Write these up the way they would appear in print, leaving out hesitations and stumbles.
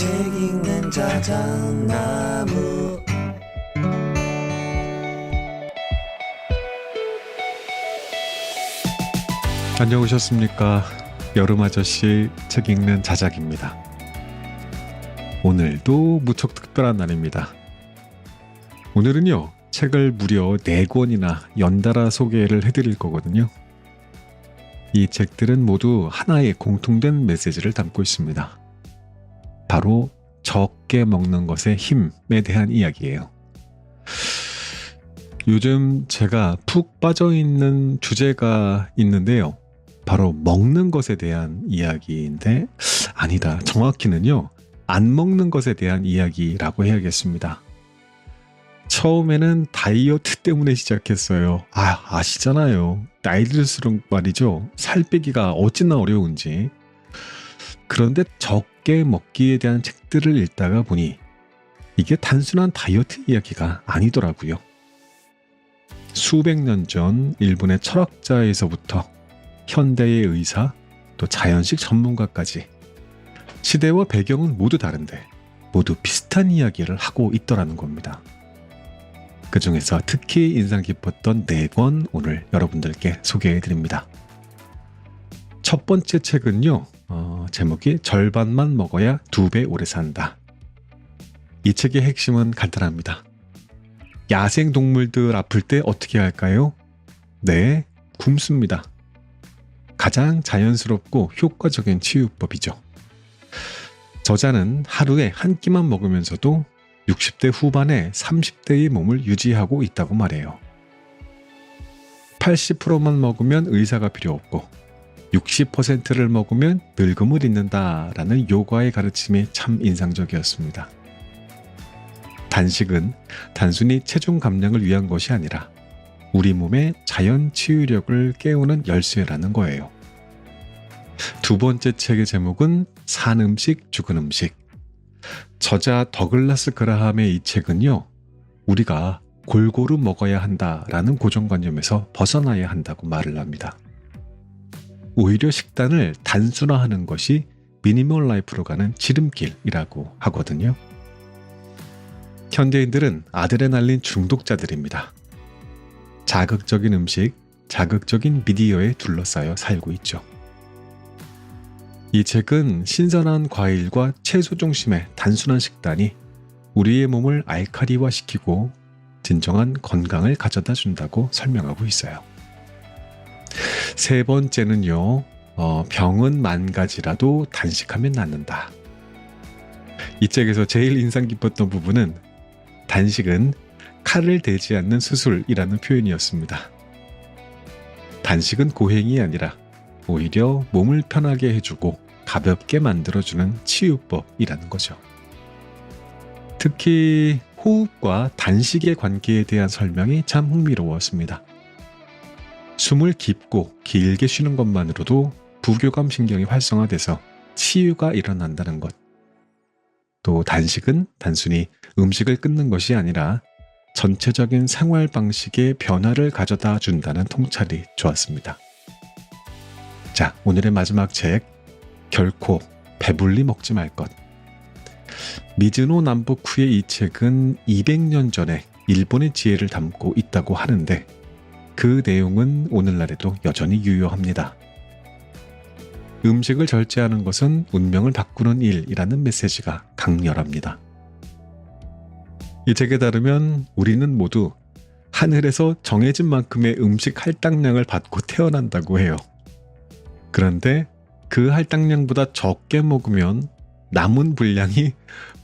책 읽는 자작나무. 안녕하셨습니까? 여름아저씨 책 읽는 자작입니다. 오늘도 무척 특별한 날입니다. 오늘은요, 책을 무려 4권이나 연달아 소개를 해드릴 거거든요. 이 책들은 모두 하나의 공통된 메시지를 담고 있습니다. 바로 적게 먹는 것의 힘에 대한 이야기예요. 요즘 제가 푹 빠져있는 주제가 있는데요. 바로 먹는 것에 대한 이야기인데, 아니다. 정확히는요, 안 먹는 것에 대한 이야기라고 해야겠습니다. 처음에는 다이어트 때문에 시작했어요. 아시잖아요. 나이 들수록 말이죠. 살 빼기가 어찌나 어려운지. 그런데 적게 먹기에 대한 책들을 읽다가 보니 이게 단순한 다이어트 이야기가 아니더라고요. 수백 년 전 일본의 철학자에서부터 현대의 의사, 또 자연식 전문가까지 시대와 배경은 모두 다른데 모두 비슷한 이야기를 하고 있더라는 겁니다. 그 중에서 특히 인상 깊었던 4권 오늘 여러분들께 소개해드립니다. 첫 번째 책은요, 제목이 절반만 먹어야 2배 오래 산다. 이 책의 핵심은 간단합니다. 야생동물들 아플 때 어떻게 할까요? 네, 굶습니다. 가장 자연스럽고 효과적인 치유법이죠. 저자는 하루에 한 끼만 먹으면서도 60대 후반에 30대의 몸을 유지하고 있다고 말해요. 80%만 먹으면 의사가 필요 없고 60%를 먹으면 늙음을 잇는다라는 요가의 가르침이 참 인상적이었습니다. 단식은 단순히 체중 감량을 위한 것이 아니라 우리 몸의 자연 치유력을 깨우는 열쇠라는 거예요. 두 번째 책의 제목은 산 음식, 죽은 음식. 저자 더글라스 그라함의 이 책은요, 우리가 골고루 먹어야 한다라는 고정관념에서 벗어나야 한다고 말을 합니다. 오히려 식단을 단순화하는 것이 미니멀 라이프로 가는 지름길이라고 하거든요. 현대인들은 아드레날린 중독자들입니다. 자극적인 음식, 자극적인 미디어에 둘러싸여 살고 있죠. 이 책은 신선한 과일과 채소 중심의 단순한 식단이 우리의 몸을 알칼리화시키고 진정한 건강을 가져다 준다고 설명하고 있어요. 세 번째는요, 병은 10,000가지라도 단식하면 낫는다. 이 책에서 제일 인상 깊었던 부분은 단식은 칼을 대지 않는 수술이라는 표현이었습니다. 단식은 고행이 아니라 오히려 몸을 편하게 해주고 가볍게 만들어주는 치유법이라는 거죠. 특히 호흡과 단식의 관계에 대한 설명이 참 흥미로웠습니다. 숨을 깊고 길게 쉬는 것만으로도 부교감 신경이 활성화돼서 치유가 일어난다는 것. 또 단식은 단순히 음식을 끊는 것이 아니라 전체적인 생활 방식의 변화를 가져다 준다는 통찰이 좋았습니다. 자, 오늘의 마지막 책, 결코 배불리 먹지 말 것. 미즈노 남보쿠의 이 책은 200년 전에 일본의 지혜를 담고 있다고 하는데 그 내용은 오늘날에도 여전히 유효합니다. 음식을 절제하는 것은 운명을 바꾸는 일이라는 메시지가 강렬합니다. 이 책에 따르면 우리는 모두 하늘에서 정해진 만큼의 음식 할당량을 받고 태어난다고 해요. 그런데 그 할당량보다 적게 먹으면 남은 분량이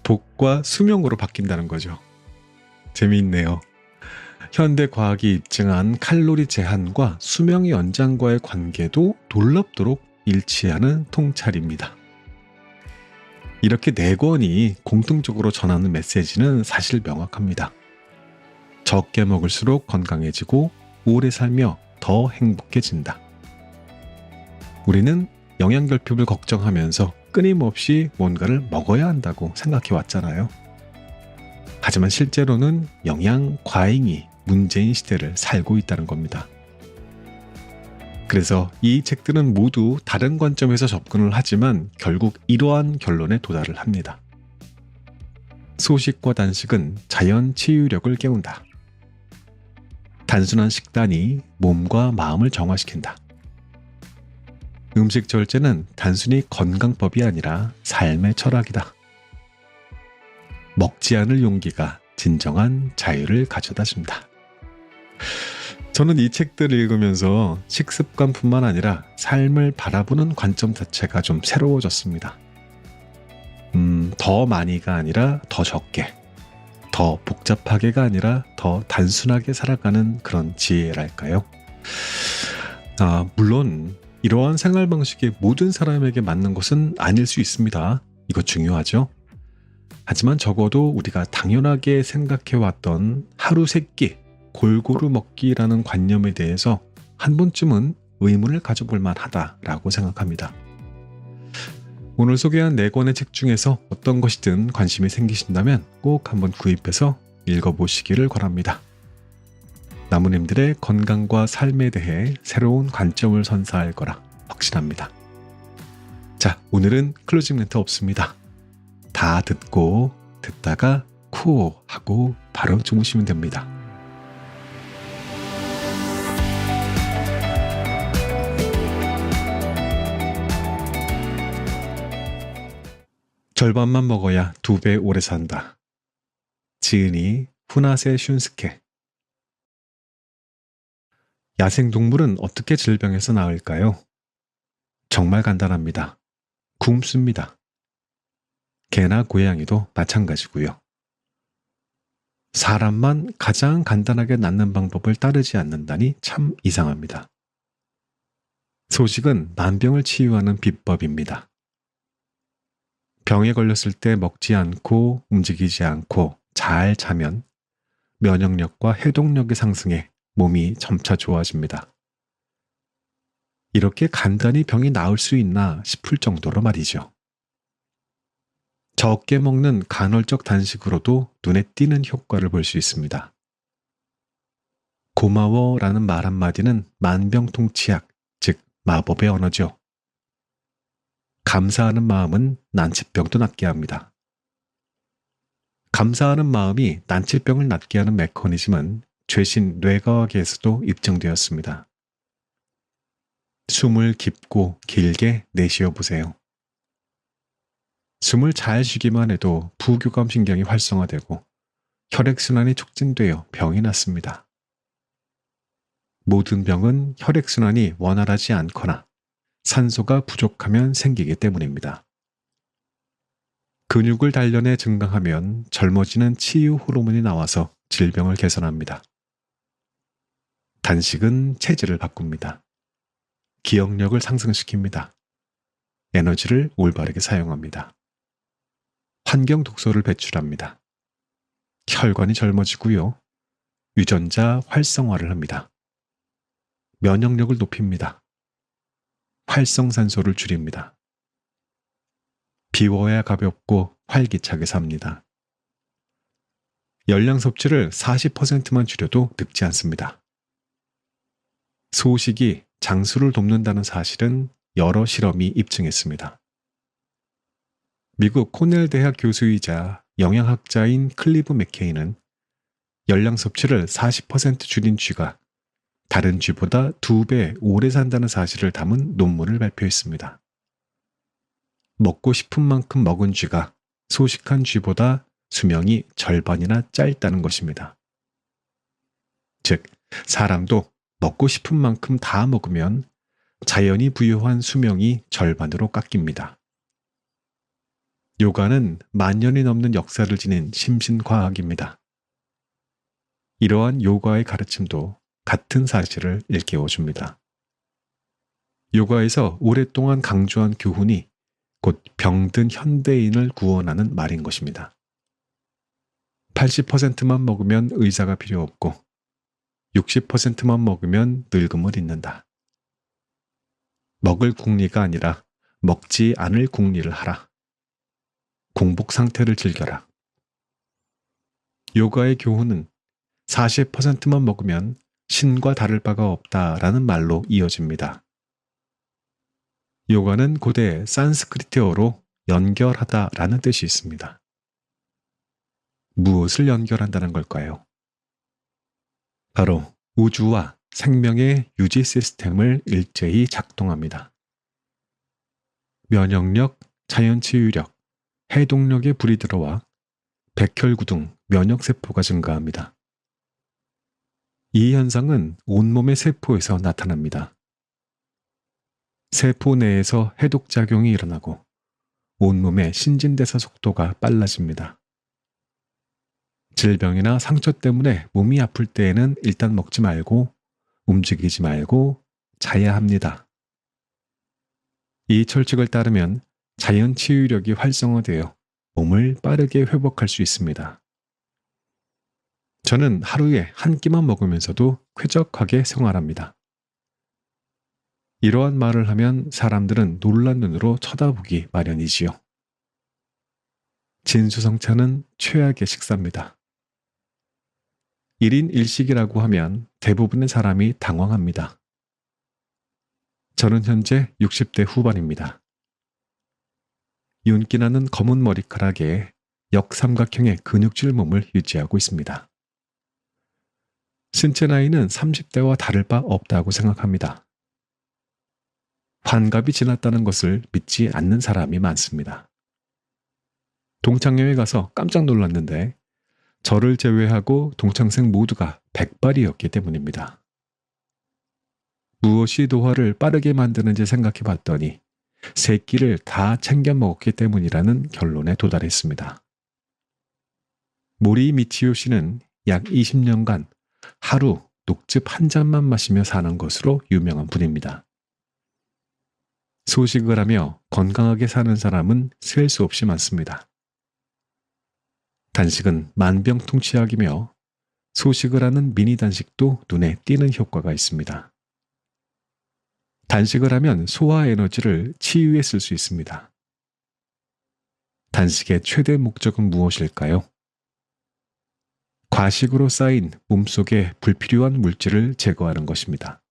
복과 수명으로 바뀐다는 거죠. 재미있네요. 현대 과학이 입증한 칼로리 제한과 수명 연장과의 관계도 놀랍도록 일치하는 통찰입니다. 이렇게 4권이 공통적으로 전하는 메시지는 사실 명확합니다. 적게 먹을수록 건강해지고 오래 살며 더 행복해진다. 우리는 영양결핍을 걱정하면서 끊임없이 뭔가를 먹어야 한다고 생각해 왔잖아요. 하지만 실제로는 영양 과잉이 문제인 시대를 살고 있다는 겁니다. 그래서 이 책들은 모두 다른 관점에서 접근을 하지만 결국 이러한 결론에 도달을 합니다. 소식과 단식은 자연 치유력을 깨운다. 단순한 식단이 몸과 마음을 정화시킨다. 음식 절제는 단순히 건강법이 아니라 삶의 철학이다. 먹지 않을 용기가 진정한 자유를 가져다 준다. 저는 이 책들을 읽으면서 식습관뿐만 아니라 삶을 바라보는 관점 자체가 좀 새로워졌습니다. 더 많이가 아니라 더 적게, 더 복잡하게가 아니라 더 단순하게 살아가는 그런 지혜랄까요? 물론 이러한 생활 방식이 모든 사람에게 맞는 것은 아닐 수 있습니다. 이거 중요하죠? 하지만 적어도 우리가 당연하게 생각해왔던 하루 세끼 골고루 먹기라는 관념에 대해서 한 번쯤은 의문을 가져볼 만하다라고 생각합니다. 오늘 소개한 4권의 책 중에서 어떤 것이든 관심이 생기신다면 꼭 한번 구입해서 읽어보시기를 바랍니다. 나무님들의 건강과 삶에 대해 새로운 관점을 선사할 거라 확신합니다. 자, 오늘은 클로징 멘트 없습니다. 다 듣고 듣다가 쿠 하고 바로 주무시면 됩니다. 절반만 먹어야 2배 오래 산다. 지은이 후나세 슌스케. 야생동물은 어떻게 질병에서 나을까요? 정말 간단합니다. 굶습니다. 개나 고양이도 마찬가지고요. 사람만 가장 간단하게 낫는 방법을 따르지 않는다니 참 이상합니다. 소식은 만병을 치유하는 비법입니다. 병에 걸렸을 때 먹지 않고 움직이지 않고 잘 자면 면역력과 해독력이 상승해 몸이 점차 좋아집니다. 이렇게 간단히 병이 나을 수 있나 싶을 정도로 말이죠. 적게 먹는 간헐적 단식으로도 눈에 띄는 효과를 볼 수 있습니다. 고마워라는 말 한마디는 만병통치약, 즉 마법의 언어죠. 감사하는 마음은 난치병도 낫게 합니다. 감사하는 마음이 난치병을 낫게 하는 메커니즘은 최신 뇌과학에서도 입증되었습니다. 숨을 깊고 길게 내쉬어 보세요. 숨을 잘 쉬기만 해도 부교감 신경이 활성화되고 혈액순환이 촉진되어 병이 낫습니다. 모든 병은 혈액순환이 원활하지 않거나 산소가 부족하면 생기기 때문입니다. 근육을 단련해 증강하면 젊어지는 치유 호르몬이 나와서 질병을 개선합니다. 단식은 체질을 바꿉니다. 기억력을 상승시킵니다. 에너지를 올바르게 사용합니다. 환경 독소를 배출합니다. 혈관이 젊어지고요. 유전자 활성화를 합니다. 면역력을 높입니다. 활성산소를 줄입니다. 비워야 가볍고 활기차게 삽니다. 열량 섭취를 40%만 줄여도 늙지 않습니다. 소식이 장수를 돕는다는 사실은 여러 실험이 입증했습니다. 미국 코넬 대학 교수이자 영양학자인 클리브 맥케이는 열량 섭취를 40% 줄인 쥐가 다른 쥐보다 2배 오래 산다는 사실을 담은 논문을 발표했습니다. 먹고 싶은 만큼 먹은 쥐가 소식한 쥐보다 수명이 절반이나 짧다는 것입니다. 즉, 사람도 먹고 싶은 만큼 다 먹으면 자연이 부여한 수명이 절반으로 깎입니다. 요가는 만년이 넘는 역사를 지닌 심신과학입니다. 이러한 요가의 가르침도 같은 사실을 일깨워줍니다. 요가에서 오랫동안 강조한 교훈이 곧 병든 현대인을 구원하는 말인 것입니다. 80%만 먹으면 의사가 필요 없고 60%만 먹으면 늙음을 잇는다. 먹을 궁리가 아니라 먹지 않을 궁리를 하라. 공복 상태를 즐겨라. 요가의 교훈은 40%만 먹으면 신과 다를 바가 없다라는 말로 이어집니다. 요가는 고대 산스크리트어로 연결하다라는 뜻이 있습니다. 무엇을 연결한다는 걸까요? 바로 우주와 생명의 유지 시스템을 일제히 작동합니다. 면역력, 자연치유력, 해독력에 불이 들어와 백혈구등 면역세포가 증가합니다. 이 현상은 온몸의 세포에서 나타납니다. 세포 내에서 해독작용이 일어나고 온몸의 신진대사 속도가 빨라집니다. 질병이나 상처 때문에 몸이 아플 때에는 일단 먹지 말고 움직이지 말고 자야 합니다. 이 철칙을 따르면 자연 치유력이 활성화되어 몸을 빠르게 회복할 수 있습니다. 저는 하루에 한 끼만 먹으면서도 쾌적하게 생활합니다. 이러한 말을 하면 사람들은 놀란 눈으로 쳐다보기 마련이지요. 진수성찬은 최악의 식사입니다. 1인 1식이라고 하면 대부분의 사람이 당황합니다. 저는 현재 60대 후반입니다. 윤기 나는 검은 머리카락에 역삼각형의 근육질 몸을 유지하고 있습니다. 신체 나이는 30대와 다를 바 없다고 생각합니다. 환갑이 지났다는 것을 믿지 않는 사람이 많습니다. 동창회에 가서 깜짝 놀랐는데 저를 제외하고 동창생 모두가 백발이었기 때문입니다. 무엇이 노화를 빠르게 만드는지 생각해 봤더니 세 끼를 다 챙겨 먹었기 때문이라는 결론에 도달했습니다. 모리 미치요 씨는 약 20년간 하루 녹즙 한 잔만 마시며 사는 것으로 유명한 분입니다. 소식을 하며 건강하게 사는 사람은 셀 수 없이 많습니다. 단식은 만병통치약이며 소식을 하는 미니 단식도 눈에 띄는 효과가 있습니다. 단식을 하면 소화 에너지를 치유에 쓸 수 있습니다. 단식의 최대 목적은 무엇일까요? 과식으로 쌓인 몸속의 불필요한 물질을 제거하는 것입니다.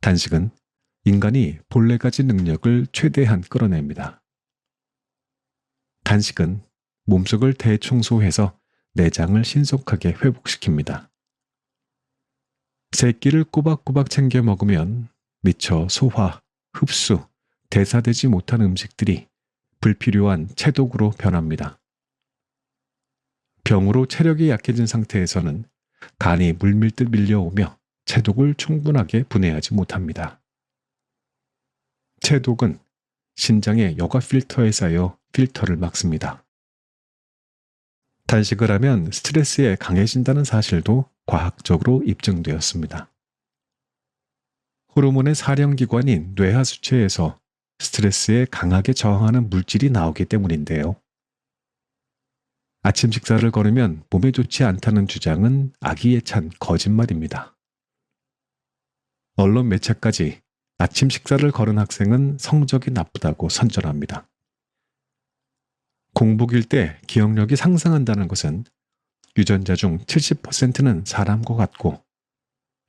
단식은 인간이 본래 가진 능력을 최대한 끌어냅니다. 단식은 몸속을 대청소해서 내장을 신속하게 회복시킵니다. 세 끼를 꼬박꼬박 챙겨 먹으면 미처 소화, 흡수, 대사되지 못한 음식들이 불필요한 체독으로 변합니다. 병으로 체력이 약해진 상태에서는 간이 물밀듯 밀려오며 체독을 충분하게 분해하지 못합니다. 체독은 신장의 여과 필터에 쌓여 필터를 막습니다. 단식을 하면 스트레스에 강해진다는 사실도 과학적으로 입증되었습니다. 호르몬의 사령기관인 뇌하수체에서 스트레스에 강하게 저항하는 물질이 나오기 때문인데요. 아침 식사를 거르면 몸에 좋지 않다는 주장은 아기에 찬 거짓말입니다. 언론 매체까지 아침 식사를 거른 학생은 성적이 나쁘다고 선전합니다. 공복일 때 기억력이 상승한다는 것은 유전자 중 70%는 사람과 같고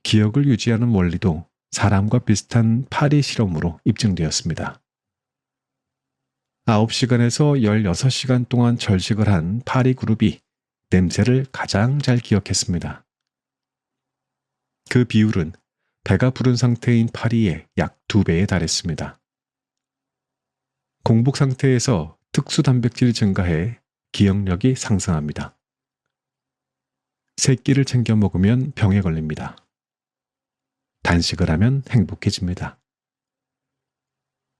기억을 유지하는 원리도 사람과 비슷한 파리 실험으로 입증되었습니다. 9시간에서 16시간 동안 절식을 한 파리 그룹이 냄새를 가장 잘 기억했습니다. 그 비율은 배가 부른 상태인 파리의 약 2배에 달했습니다. 공복 상태에서 특수 단백질이 증가해 기억력이 상승합니다. 세 끼를 챙겨 먹으면 병에 걸립니다. 단식을 하면 행복해집니다.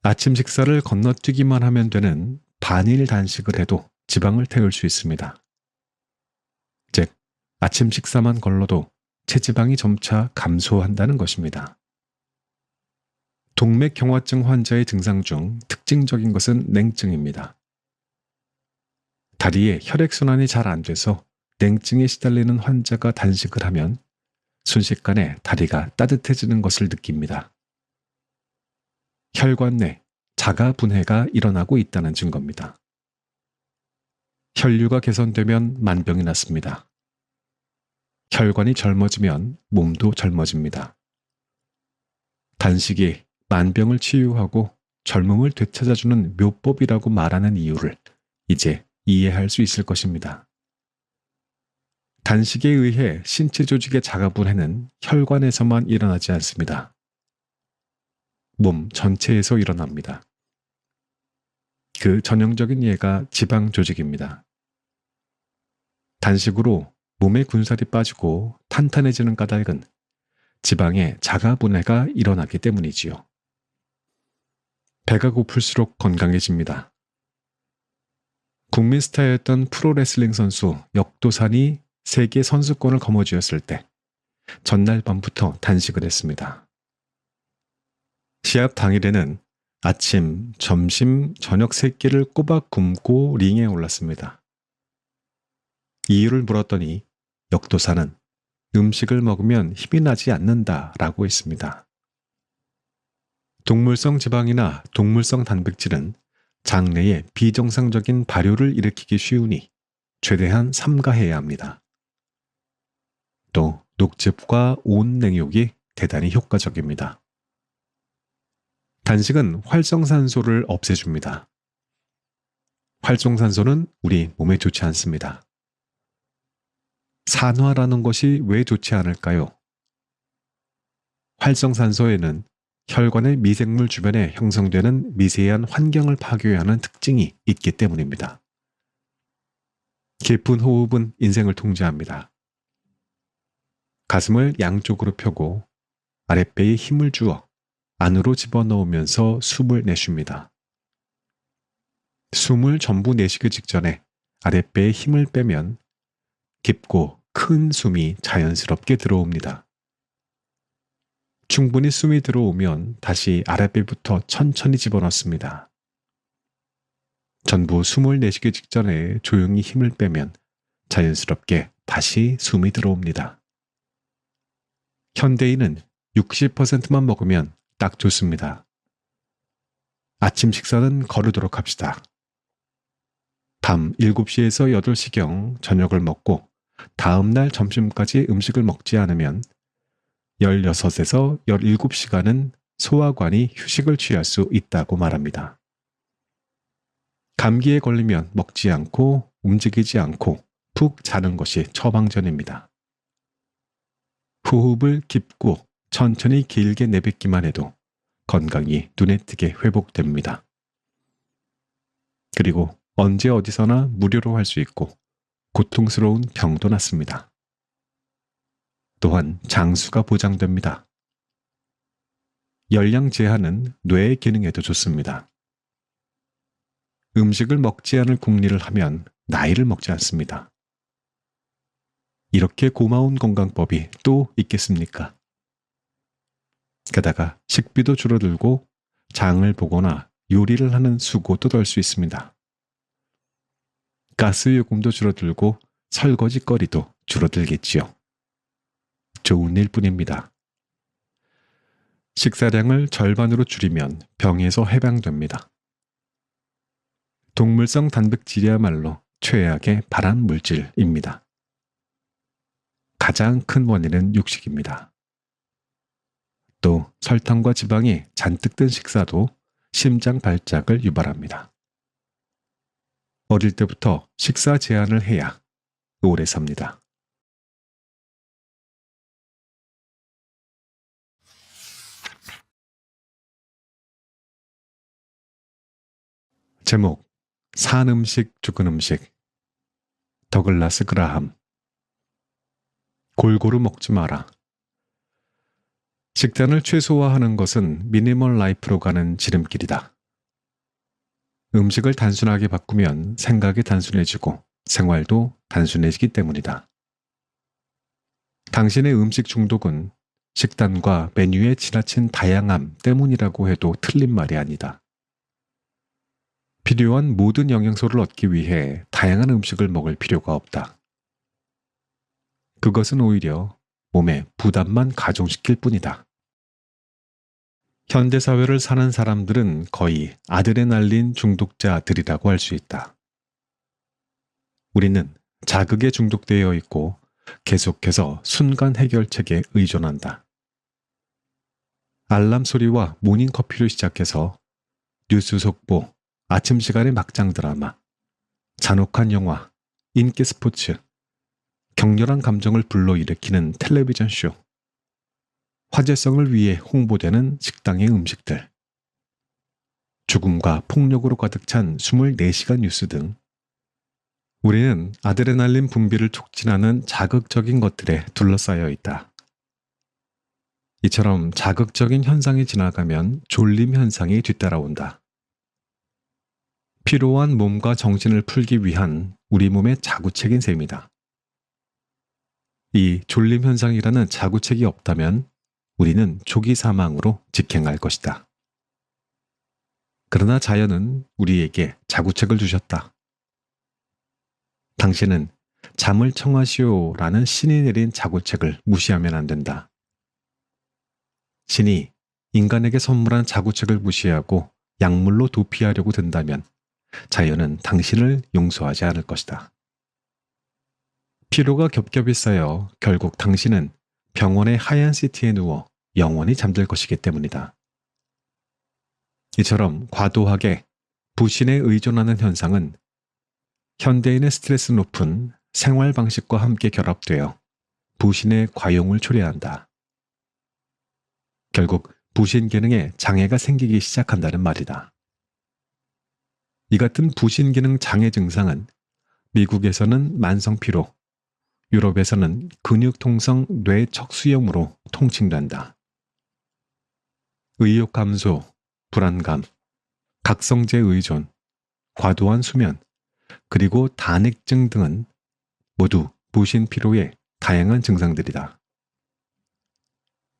아침 식사를 건너뛰기만 하면 되는 반일 단식을 해도 지방을 태울 수 있습니다. 즉, 아침 식사만 걸러도 체지방이 점차 감소한다는 것입니다. 동맥경화증 환자의 증상 중 특징적인 것은 냉증입니다. 다리에 혈액순환이 잘 안 돼서 냉증에 시달리는 환자가 단식을 하면 순식간에 다리가 따뜻해지는 것을 느낍니다. 혈관 내 자가 분해가 일어나고 있다는 증거입니다. 혈류가 개선되면 만병이 낫습니다. 혈관이 젊어지면 몸도 젊어집니다. 단식이 만병을 치유하고 젊음을 되찾아주는 묘법이라고 말하는 이유를 이제 이해할 수 있을 것입니다. 단식에 의해 신체 조직의 자가분해는 혈관에서만 일어나지 않습니다. 몸 전체에서 일어납니다. 그 전형적인 예가 지방 조직입니다. 단식으로 몸의 군살이 빠지고 탄탄해지는 까닭은 지방의 자가분해가 일어나기 때문이지요. 배가 고플수록 건강해집니다. 국민 스타였던 프로레슬링 선수 역도산이 세계 선수권을 거머쥐었을 때 전날 밤부터 단식을 했습니다. 시합 당일에는 아침, 점심, 저녁 3끼를 꼬박 굶고 링에 올랐습니다. 이유를 물었더니 역도사는 음식을 먹으면 힘이 나지 않는다라고 했습니다. 동물성 지방이나 동물성 단백질은 장내에 비정상적인 발효를 일으키기 쉬우니 최대한 삼가해야 합니다. 또 녹즙과 온냉육이 대단히 효과적입니다. 단식은 활성산소를 없애줍니다. 활성산소는 우리 몸에 좋지 않습니다. 산화라는 것이 왜 좋지 않을까요? 활성산소에는 혈관의 미생물 주변에 형성되는 미세한 환경을 파괴하는 특징이 있기 때문입니다. 깊은 호흡은 인생을 통제합니다. 가슴을 양쪽으로 펴고 아랫배에 힘을 주어 안으로 집어넣으면서 숨을 내쉽니다. 숨을 전부 내쉬기 직전에 아랫배에 힘을 빼면 깊고 큰 숨이 자연스럽게 들어옵니다. 충분히 숨이 들어오면 다시 아랫배부터 천천히 집어넣습니다. 전부 숨을 내쉬기 직전에 조용히 힘을 빼면 자연스럽게 다시 숨이 들어옵니다. 현대인은 60%만 먹으면 딱 좋습니다. 아침 식사는 거르도록 합시다. 밤 7시에서 8시경 저녁을 먹고 다음날 점심까지 음식을 먹지 않으면 16에서 17시간은 소화관이 휴식을 취할 수 있다고 말합니다. 감기에 걸리면 먹지 않고 움직이지 않고 푹 자는 것이 처방전입니다. 호흡을 깊고 천천히 길게 내뱉기만 해도 건강이 눈에 띄게 회복됩니다. 그리고 언제 어디서나 무료로 할 수 있고 고통스러운 병도 낫습니다. 또한 장수가 보장됩니다. 열량 제한은 뇌의 기능에도 좋습니다. 음식을 먹지 않을 궁리를 하면 나이를 먹지 않습니다. 이렇게 고마운 건강법이 또 있겠습니까? 게다가 식비도 줄어들고 장을 보거나 요리를 하는 수고도 덜 수 있습니다. 가스 요금도 줄어들고 설거지거리도 줄어들겠지요. 좋은 일뿐입니다. 식사량을 절반으로 줄이면 병에서 해방됩니다. 동물성 단백질이야말로 최악의 발암 물질입니다. 가장 큰 원인은 육식입니다. 또 설탕과 지방이 잔뜩 든 식사도 심장 발작을 유발합니다. 어릴 때부터 식사 제한을 해야 오래 삽니다. 제목: 산 음식 죽은 음식. 더글라스 그라함. 골고루 먹지 마라. 식단을 최소화하는 것은 미니멀 라이프로 가는 지름길이다. 음식을 단순하게 바꾸면 생각이 단순해지고 생활도 단순해지기 때문이다. 당신의 음식 중독은 식단과 메뉴의 지나친 다양함 때문이라고 해도 틀린 말이 아니다. 필요한 모든 영양소를 얻기 위해 다양한 음식을 먹을 필요가 없다. 그것은 오히려 몸에 부담만 가중시킬 뿐이다. 현대사회를 사는 사람들은 거의 아드레날린 중독자들이라고 할 수 있다. 우리는 자극에 중독되어 있고 계속해서 순간 해결책에 의존한다. 알람 소리와 모닝커피로 시작해서 뉴스 속보, 아침 시간의 막장 드라마, 잔혹한 영화, 인기 스포츠, 격렬한 감정을 불러일으키는 텔레비전 쇼, 화제성을 위해 홍보되는 식당의 음식들, 죽음과 폭력으로 가득 찬 24시간 뉴스 등 우리는 아드레날린 분비를 촉진하는 자극적인 것들에 둘러싸여 있다. 이처럼 자극적인 현상이 지나가면 졸림 현상이 뒤따라온다. 피로한 몸과 정신을 풀기 위한 우리 몸의 자구책인 셈이다. 이 졸림 현상이라는 자구책이 없다면 우리는 조기 사망으로 직행할 것이다. 그러나 자연은 우리에게 자구책을 주셨다. 당신은 잠을 청하시오라는 신이 내린 자구책을 무시하면 안 된다. 신이 인간에게 선물한 자구책을 무시하고 약물로 도피하려고 든다면 자연은 당신을 용서하지 않을 것이다. 피로가 겹겹이 쌓여 결국 당신은 병원의 하얀 시트에 누워 영원히 잠들 것이기 때문이다. 이처럼 과도하게 부신에 의존하는 현상은 현대인의 스트레스 높은 생활 방식과 함께 결합되어 부신의 과용을 초래한다. 결국 부신 기능에 장애가 생기기 시작한다는 말이다. 이 같은 부신 기능 장애 증상은 미국에서는 만성피로, 유럽에서는 근육통성 뇌척수염으로 통칭된다. 의욕 감소, 불안감, 각성제 의존, 과도한 수면, 그리고 단액증 등은 모두 부신 피로의 다양한 증상들이다.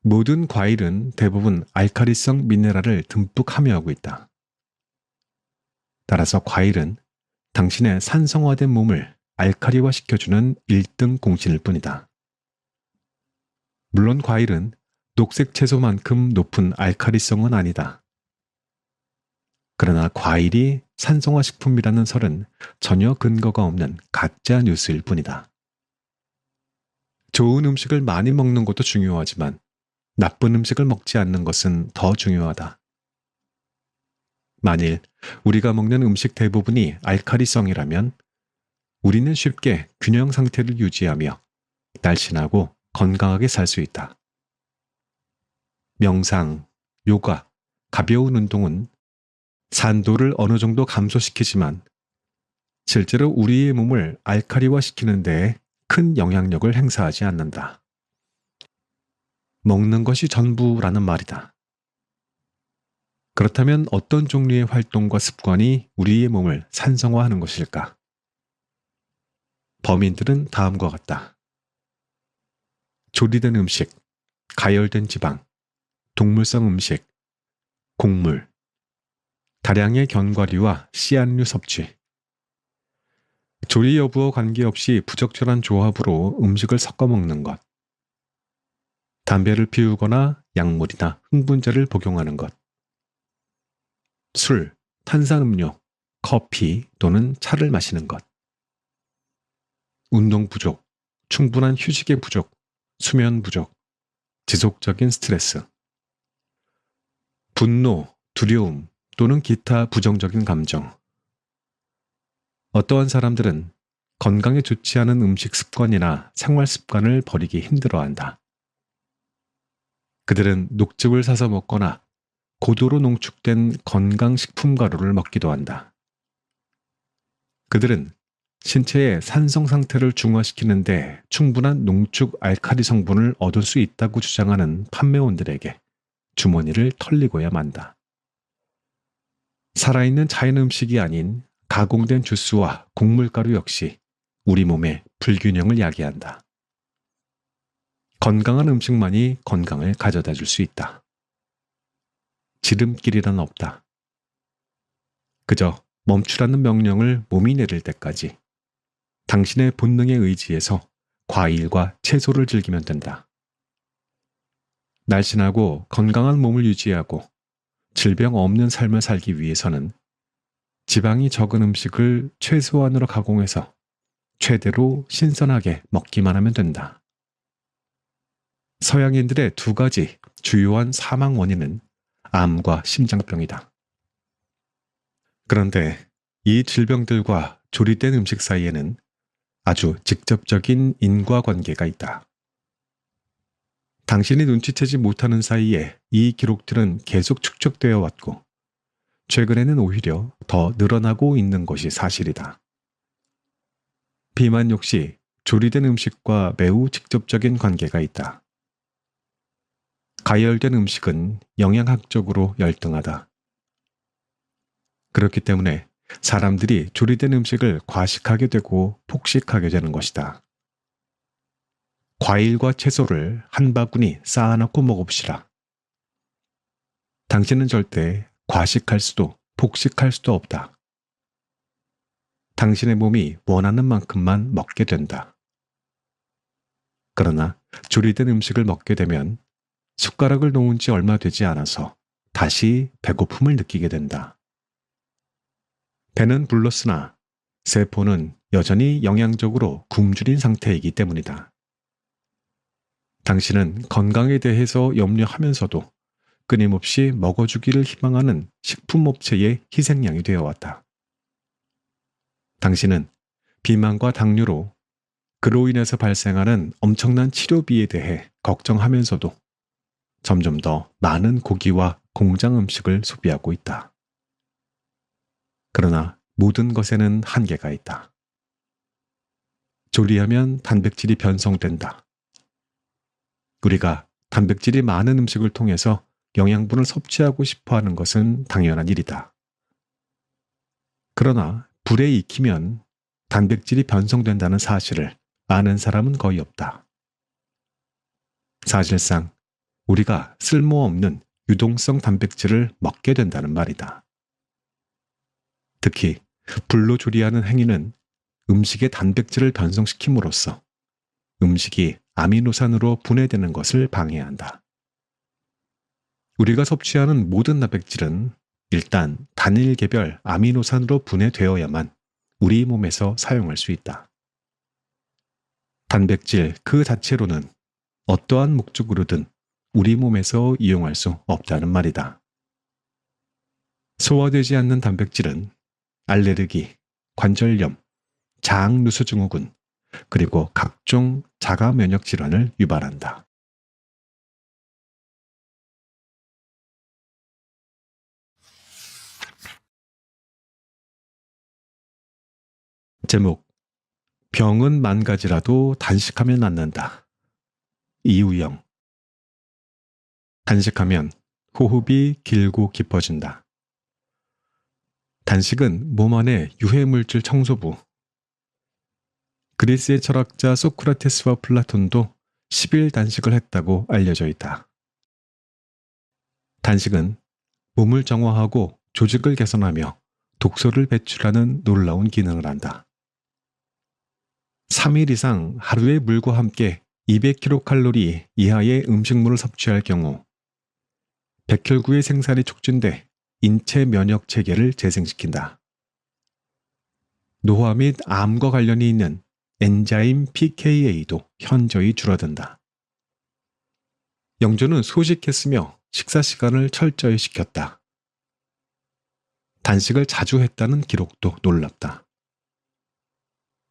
모든 과일은 대부분 알카리성 미네랄을 듬뿍 함유하고 있다. 따라서 과일은 당신의 산성화된 몸을 알카리화 시켜주는 1등 공신일 뿐이다. 물론 과일은 녹색 채소만큼 높은 알카리성은 아니다. 그러나 과일이 산성화 식품이라는 설은 전혀 근거가 없는 가짜 뉴스일 뿐이다. 좋은 음식을 많이 먹는 것도 중요하지만 나쁜 음식을 먹지 않는 것은 더 중요하다. 만일 우리가 먹는 음식 대부분이 알카리성이라면 우리는 쉽게 균형 상태를 유지하며 날씬하고 건강하게 살 수 있다. 명상, 요가, 가벼운 운동은 산도를 어느 정도 감소시키지만 실제로 우리의 몸을 알카리화시키는 데에 큰 영향력을 행사하지 않는다. 먹는 것이 전부라는 말이다. 그렇다면 어떤 종류의 활동과 습관이 우리의 몸을 산성화하는 것일까? 범인들은 다음과 같다. 조리된 음식, 가열된 지방, 동물성 음식, 곡물, 다량의 견과류와 씨앗류 섭취, 조리 여부와 관계없이 부적절한 조합으로 음식을 섞어 먹는 것, 담배를 피우거나 약물이나 흥분제를 복용하는 것, 술, 탄산음료, 커피 또는 차를 마시는 것, 운동 부족, 충분한 휴식의 부족, 수면 부족, 지속적인 스트레스, 분노, 두려움 또는 기타 부정적인 감정. 어떠한 사람들은 건강에 좋지 않은 음식 습관이나 생활 습관을 버리기 힘들어한다. 그들은 녹즙을 사서 먹거나 고도로 농축된 건강식품 가루를 먹기도 한다. 그들은 신체의 산성 상태를 중화시키는데 충분한 농축 알칼리 성분을 얻을 수 있다고 주장하는 판매원들에게 주머니를 털리고야 만다. 살아있는 자연 음식이 아닌 가공된 주스와 곡물가루 역시 우리 몸의 불균형을 야기한다. 건강한 음식만이 건강을 가져다 줄 수 있다. 지름길이란 없다. 그저 멈추라는 명령을 몸이 내릴 때까지 당신의 본능에 의지해서 과일과 채소를 즐기면 된다. 날씬하고 건강한 몸을 유지하고 질병 없는 삶을 살기 위해서는 지방이 적은 음식을 최소한으로 가공해서 최대로 신선하게 먹기만 하면 된다. 서양인들의 두 가지 주요한 사망 원인은 암과 심장병이다. 그런데 이 질병들과 조리된 음식 사이에는 아주 직접적인 인과관계가 있다. 당신이 눈치채지 못하는 사이에 이 기록들은 계속 축적되어 왔고, 최근에는 오히려 더 늘어나고 있는 것이 사실이다. 비만 역시 조리된 음식과 매우 직접적인 관계가 있다. 가열된 음식은 영양학적으로 열등하다. 그렇기 때문에 사람들이 조리된 음식을 과식하게 되고 폭식하게 되는 것이다. 과일과 채소를 한 바구니 쌓아놓고 먹읍시라. 당신은 절대 과식할 수도 폭식할 수도 없다. 당신의 몸이 원하는 만큼만 먹게 된다. 그러나 조리된 음식을 먹게 되면 숟가락을 놓은 지 얼마 되지 않아서 다시 배고픔을 느끼게 된다. 배는 불렀으나 세포는 여전히 영양적으로 굶주린 상태이기 때문이다. 당신은 건강에 대해서 염려하면서도 끊임없이 먹어주기를 희망하는 식품업체의 희생양이 되어왔다. 당신은 비만과 당뇨로 그로 인해서 발생하는 엄청난 치료비에 대해 걱정하면서도 점점 더 많은 고기와 공장 음식을 소비하고 있다. 그러나 모든 것에는 한계가 있다. 조리하면 단백질이 변성된다. 우리가 단백질이 많은 음식을 통해서 영양분을 섭취하고 싶어 하는 것은 당연한 일이다. 그러나 불에 익히면 단백질이 변성된다는 사실을 아는 사람은 거의 없다. 사실상 우리가 쓸모없는 유동성 단백질을 먹게 된다는 말이다. 특히 불로 조리하는 행위는 음식의 단백질을 변성시킴으로써 음식이 아미노산으로 분해되는 것을 방해한다. 우리가 섭취하는 모든 단백질은 일단 단일 개별 아미노산으로 분해되어야만 우리 몸에서 사용할 수 있다. 단백질 그 자체로는 어떠한 목적으로든 우리 몸에서 이용할 수 없다는 말이다. 소화되지 않는 단백질은 알레르기, 관절염, 장누수증후군, 그리고 각종 자가 면역 질환을 유발한다. 제목: 병은 만 가지라도 단식하면 낫는다. 이우영. 단식하면 호흡이 길고 깊어진다. 단식은 몸 안의 유해물질 청소부. 그리스의 철학자 소크라테스와 플라톤도 10일 단식을 했다고 알려져 있다. 단식은 몸을 정화하고 조직을 개선하며 독소를 배출하는 놀라운 기능을 한다. 3일 이상 하루에 물과 함께 200kcal 이하의 음식물을 섭취할 경우 백혈구의 생산이 촉진돼 인체 면역 체계를 재생시킨다. 노화 및 암과 관련이 있는 엔자임 pKa도 현저히 줄어든다. 영조는 소식했으며 식사 시간을 철저히 지켰다. 단식을 자주 했다는 기록도 놀랍다.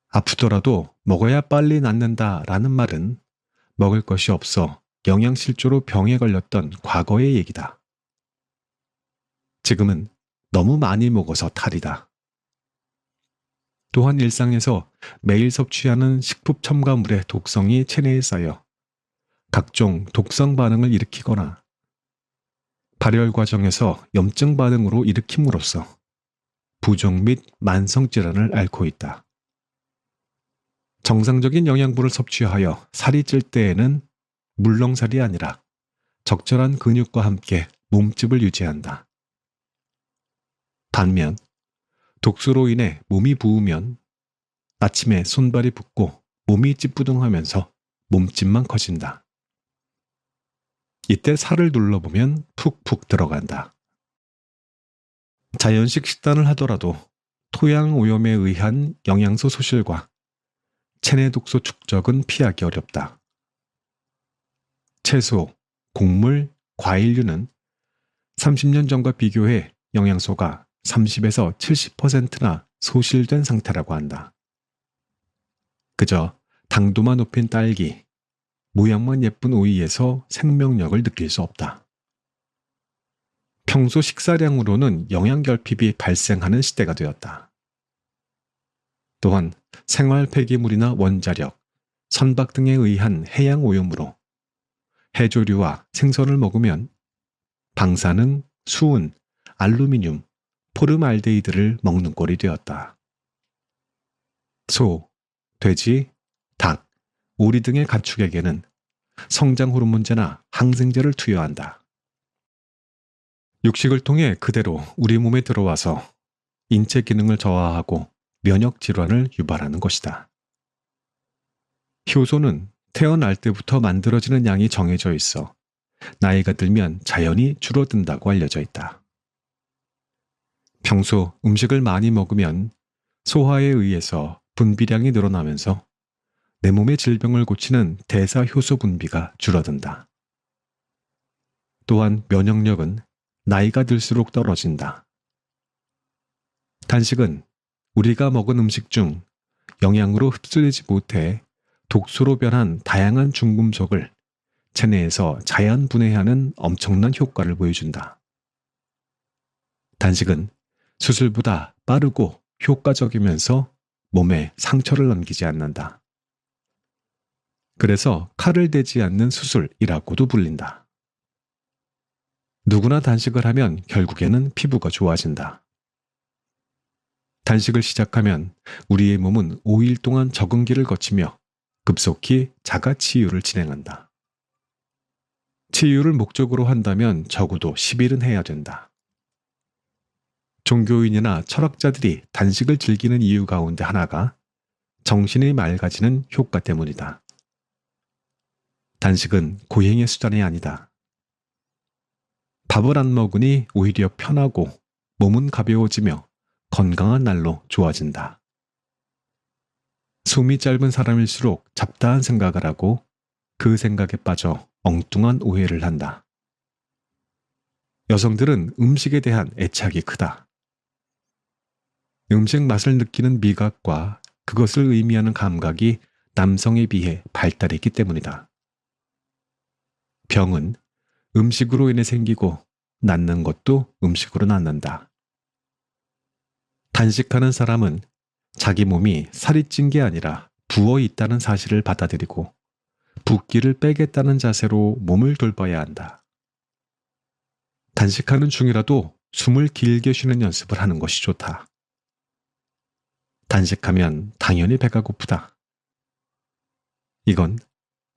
아프더라도 먹어야 빨리 낫는다 라는 말은 먹을 것이 없어 영양실조로 병에 걸렸던 과거의 얘기다. 지금은 너무 많이 먹어서 탈이다. 또한 일상에서 매일 섭취하는 식품 첨가물의 독성이 체내에 쌓여 각종 독성 반응을 일으키거나 발열 과정에서 염증 반응으로 일으킴으로써 부종 및 만성 질환을 앓고 있다. 정상적인 영양분을 섭취하여 살이 찔 때에는 물렁살이 아니라 적절한 근육과 함께 몸집을 유지한다. 반면 독소로 인해 몸이 부으면 아침에 손발이 붓고 몸이 찌뿌둥하면서 몸집만 커진다. 이때 살을 눌러보면 푹푹 들어간다. 자연식 식단을 하더라도 토양 오염에 의한 영양소 소실과 체내 독소 축적은 피하기 어렵다. 채소, 곡물, 과일류는 30년 전과 비교해 영양소가 30에서 70%나 소실된 상태라고 한다. 그저 당도만 높인 딸기, 모양만 예쁜 오이에서 생명력을 느낄 수 없다. 평소 식사량으로는 영양결핍이 발생하는 시대가 되었다. 또한 생활 폐기물이나 원자력, 선박 등에 의한 해양 오염으로 해조류와 생선을 먹으면 방사능, 수은, 알루미늄, 포름알데히드를 먹는 꼴이 되었다. 소, 돼지, 닭, 오리 등의 가축에게는 성장 호르몬제나 항생제를 투여한다. 육식을 통해 그대로 우리 몸에 들어와서 인체 기능을 저하하고 면역 질환을 유발하는 것이다. 효소는 태어날 때부터 만들어지는 양이 정해져 있어 나이가 들면 자연히 줄어든다고 알려져 있다. 평소 음식을 많이 먹으면 소화에 의해서 분비량이 늘어나면서 내 몸의 질병을 고치는 대사 효소 분비가 줄어든다. 또한 면역력은 나이가 들수록 떨어진다. 단식은 우리가 먹은 음식 중 영양으로 흡수되지 못해 독소로 변한 다양한 중금속을 체내에서 자연 분해하는 엄청난 효과를 보여준다. 단식은 수술보다 빠르고 효과적이면서 몸에 상처를 남기지 않는다. 그래서 칼을 대지 않는 수술이라고도 불린다. 누구나 단식을 하면 결국에는 피부가 좋아진다. 단식을 시작하면 우리의 몸은 5일 동안 적응기를 거치며 급속히 자가 치유를 진행한다. 치유를 목적으로 한다면 적어도 10일은 해야 된다. 종교인이나 철학자들이 단식을 즐기는 이유 가운데 하나가 정신이 맑아지는 효과 때문이다. 단식은 고행의 수단이 아니다. 밥을 안 먹으니 오히려 편하고 몸은 가벼워지며 건강한 날로 좋아진다. 숨이 짧은 사람일수록 잡다한 생각을 하고 그 생각에 빠져 엉뚱한 오해를 한다. 여성들은 음식에 대한 애착이 크다. 음식 맛을 느끼는 미각과 그것을 의미하는 감각이 남성에 비해 발달했기 때문이다. 병은 음식으로 인해 생기고 낫는 것도 음식으로 낫는다. 단식하는 사람은 자기 몸이 살이 찐 게 아니라 부어 있다는 사실을 받아들이고 붓기를 빼겠다는 자세로 몸을 돌봐야 한다. 단식하는 중이라도 숨을 길게 쉬는 연습을 하는 것이 좋다. 단식하면 당연히 배가 고프다. 이건